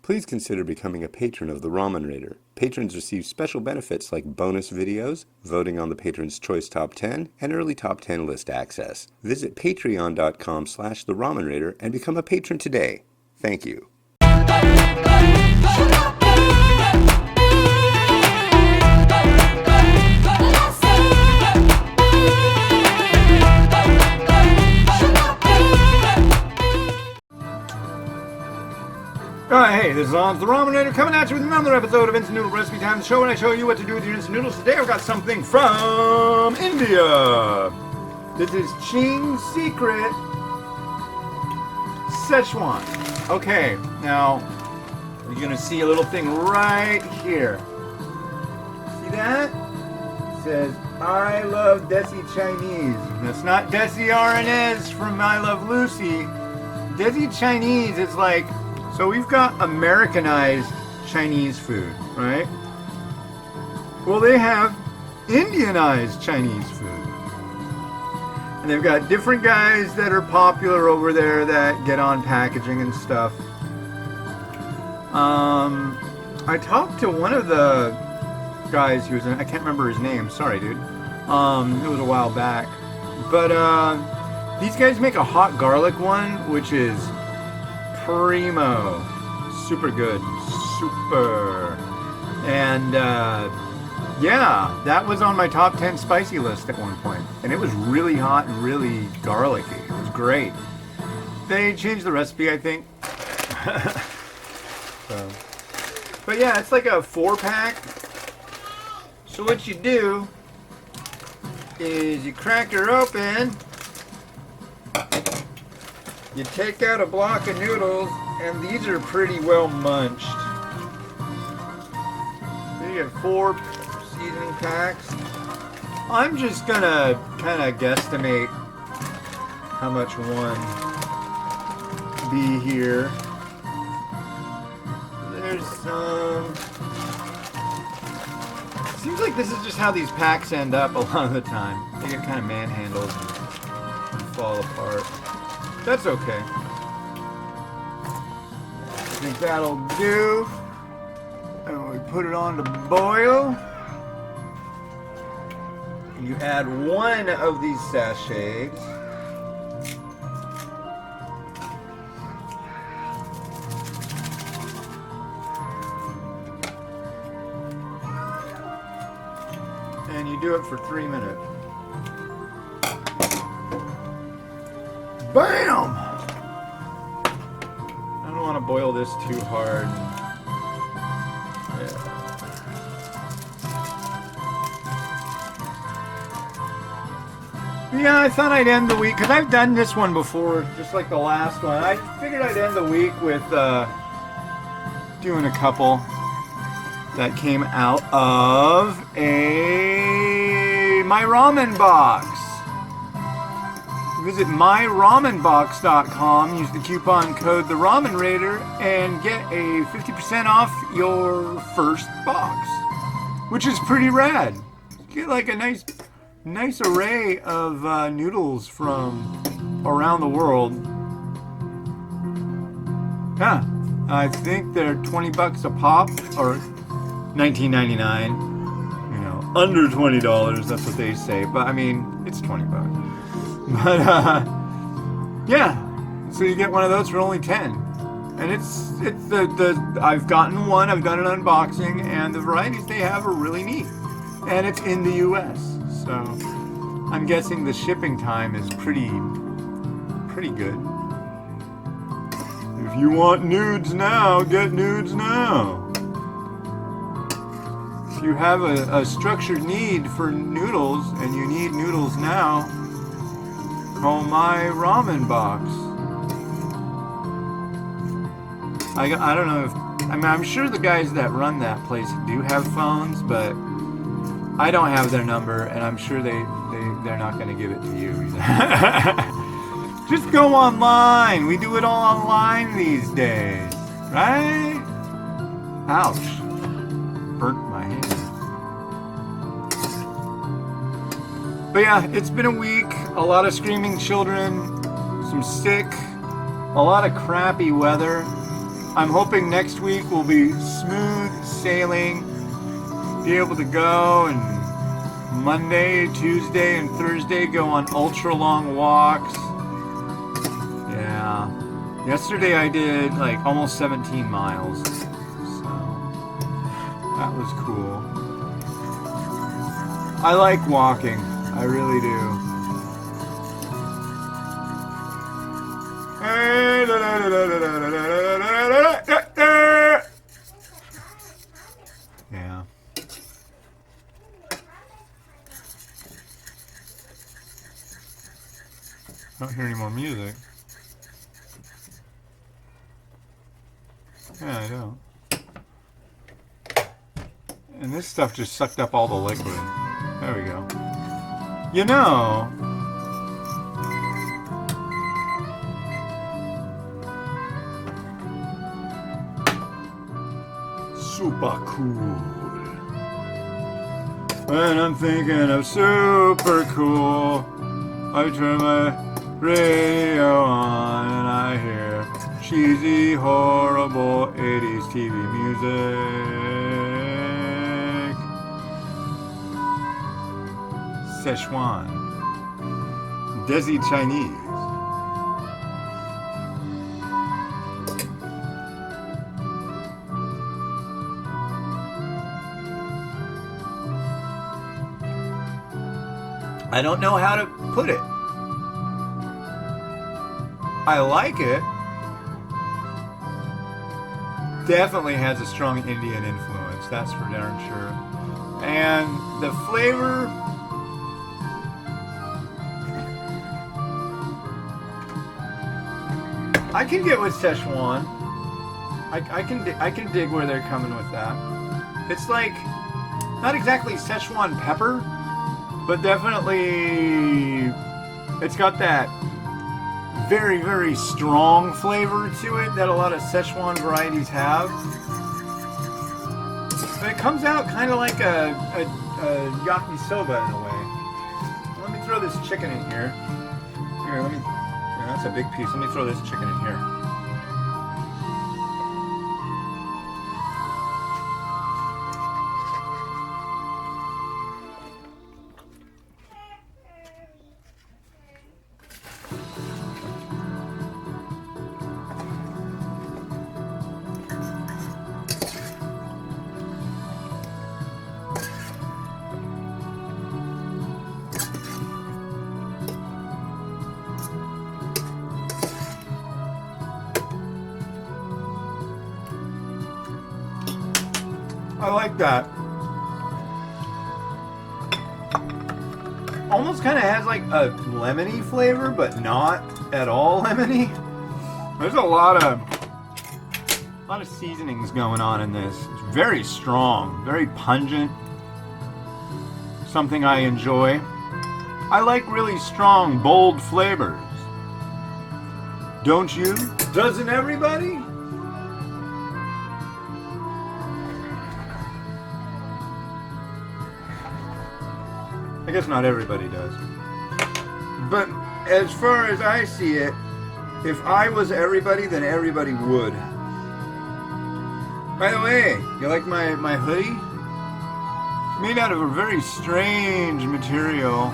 Please consider becoming a patron of the Ramen Raider. Patrons receive special benefits like bonus videos, voting on the Patron's Choice Top 10, and early Top 10 list access. Visit patreon.com/the Ramen Raider and become a patron today. Thank you. Alright, hey, this is On the Ramen Raider coming at you with another episode of Instant Noodle Recipe Time, the show where I show you what to do with your instant noodles. Today I've got something from India. This is Ching's Secret Szechwan. Okay, now you're gonna see a little thing right here. See that? It says, I love Desi Chinese. That's not Desi RNS from I Love Lucy. Desi Chinese is like, so we've got Americanized Chinese food, right? Well, they have Indianized Chinese food. And they've got different guys that are popular over there that get on packaging and stuff. I talked to one of the guys who was in, I can't remember his name, sorry dude. It was a while back. But these guys make a hot garlic one, which is primo. Super good. Super. And yeah, that was on my top 10 spicy list at one point. And it was really hot and really garlicky. It was great. They changed the recipe, I think. So. But yeah, it's like a 4-pack. So what you do is you crack her open. You take out a block of noodles, and these are pretty well munched. You get 4 seasoning packs. I'm just gonna kind of guesstimate how much one be here. There's some. Seems like this is just how these packs end up a lot of the time. They get kind of manhandled and fall apart. That's okay. I think that'll do. And we put it on to boil. You add one of these sachets. And you do it for 3 minutes. Bam! I don't want to boil this too hard. Yeah, I thought I'd end the week, because I've done this one before, just like the last one. I figured I'd end the week with doing a couple that came out of my ramen box. Visit myramenbox.com, use the coupon code The Ramen Raider, and get a 50% off your first box, which is pretty rad. Get like a nice array of noodles from around the world. Yeah, I think they're 20 bucks a pop, or $19.99. You know, under $20, that's what they say. But I mean, it's 20 bucks. But yeah, so you get one of those for only 10, and it's I've gotten one. I've done an unboxing, and the varieties they have are really neat, and it's in the U.S. So I'm guessing the shipping time is pretty good. If you want nudes now, get nudes now. If you have a structured need for noodles and you need noodles now, call my ramen box. I don't know if, I mean, I'm sure the guys that run that place do have phones, but I don't have their number, and I'm sure they're not going to give it to you either. Just go online. We do it all online these days, right? Ouch. Burnt my hand. But yeah, it's been a week. A lot of screaming children, some sick, a lot of crappy weather. I'm hoping next week will be smooth sailing. Be able to go and Monday, Tuesday, and Thursday go on ultra long walks. Yeah. Yesterday I did like almost 17 miles. So that was cool. I like walking. I really do. Yeah. I don't hear any more music. Yeah, I don't. And this stuff just sucked up all the liquid. There we go. You know, super cool. When I'm thinking of super cool, I turn my radio on and I hear cheesy, horrible 80s TV music. Szechwan. Desi Chinese. I don't know how to put it. I like it. Definitely has a strong Indian influence, that's for darn sure. And the flavor, I can get with Szechwan. I can dig where they're coming with that. It's like not exactly Szechwan pepper, but definitely it's got that very, very strong flavor to it that a lot of Szechwan varieties have. But it comes out kind of like a yakisoba in a way. Let me throw this chicken in here. Here, yeah, that's a big piece. Let me throw this chicken in here. I like that. Almost kind of has like a lemony flavor, but not at all lemony. There's a lot of seasonings going on in this. It's very strong, very pungent. Something I enjoy. I like really strong, bold flavors. Don't you? Doesn't everybody? I guess not everybody does. But as far as I see it, if I was everybody, then everybody would. By the way, you like my hoodie? It's made out of a very strange material.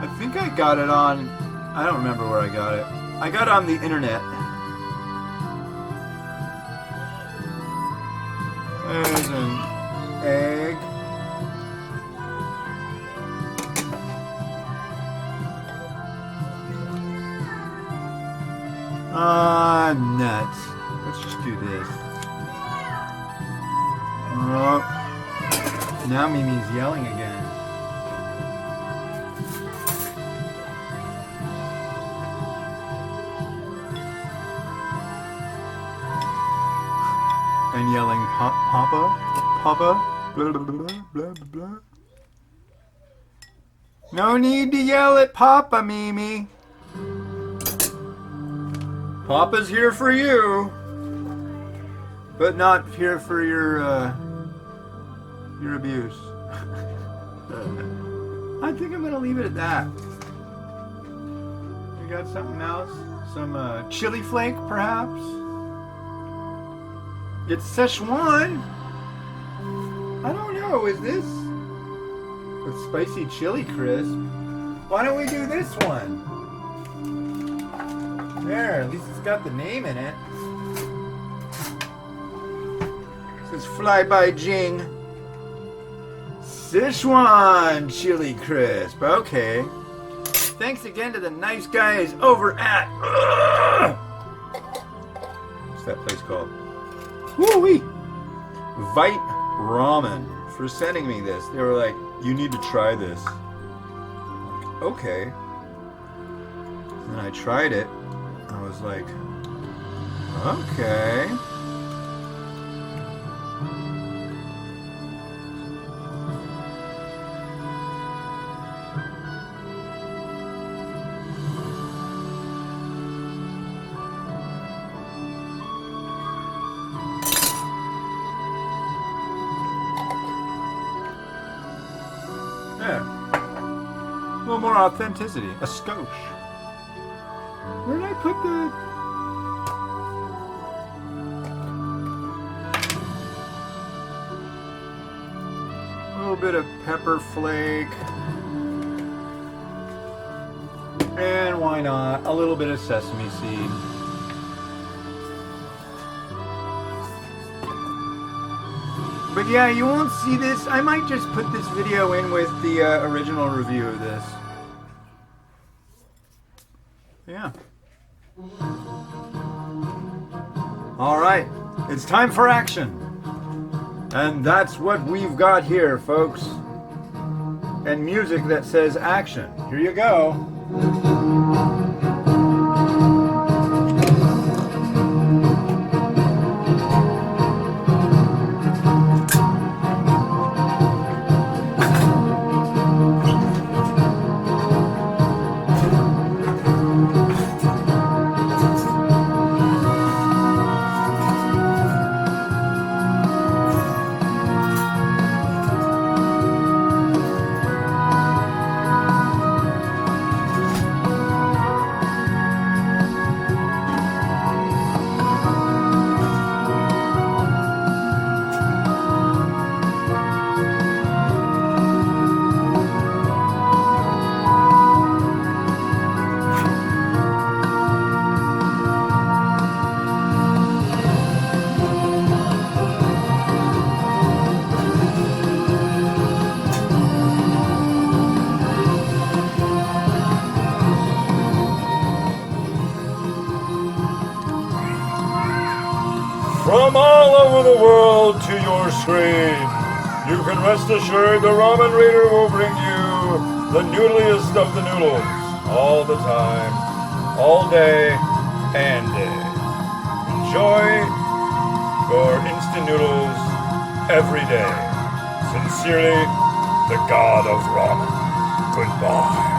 I think I got it on, I don't remember where I got it. I got it on the internet. There's an egg. Nuts. Let's just do this. Oh, now Mimi's yelling again. And yelling, Papa, Papa, blah, blah, blah, blah, blah. No need to yell at Papa, Mimi. Papa's here for you, but not here for your abuse. I think I'm gonna leave it at that. You got something else? Some chili flake, perhaps? It's Szechwan. I don't know, is this with spicy chili crisp? Why don't we do this one? There, at least it's got the name in it. It says Fly by Ching. Szechwan chili crisp. Okay. Thanks again to the nice guys over at what's that place called? Woo-wee! Vite Ramen for sending me this. They were like, you need to try this. Like, okay. And I tried it. I was like, okay. Yeah. A little more authenticity. A skosh. Where did I put the... A little bit of pepper flake. And why not? A little bit of sesame seed. But yeah, you won't see this. I might just put this video in with the original review of this. Yeah. All right, it's time for action. And that's what we've got here, folks. And music that says action. Here you go. From all over the world to your screen, you can rest assured the Ramen Raider will bring you the noodliest of the noodles, all the time, all day, and day. Enjoy your instant noodles every day. Sincerely, the God of Ramen. Goodbye.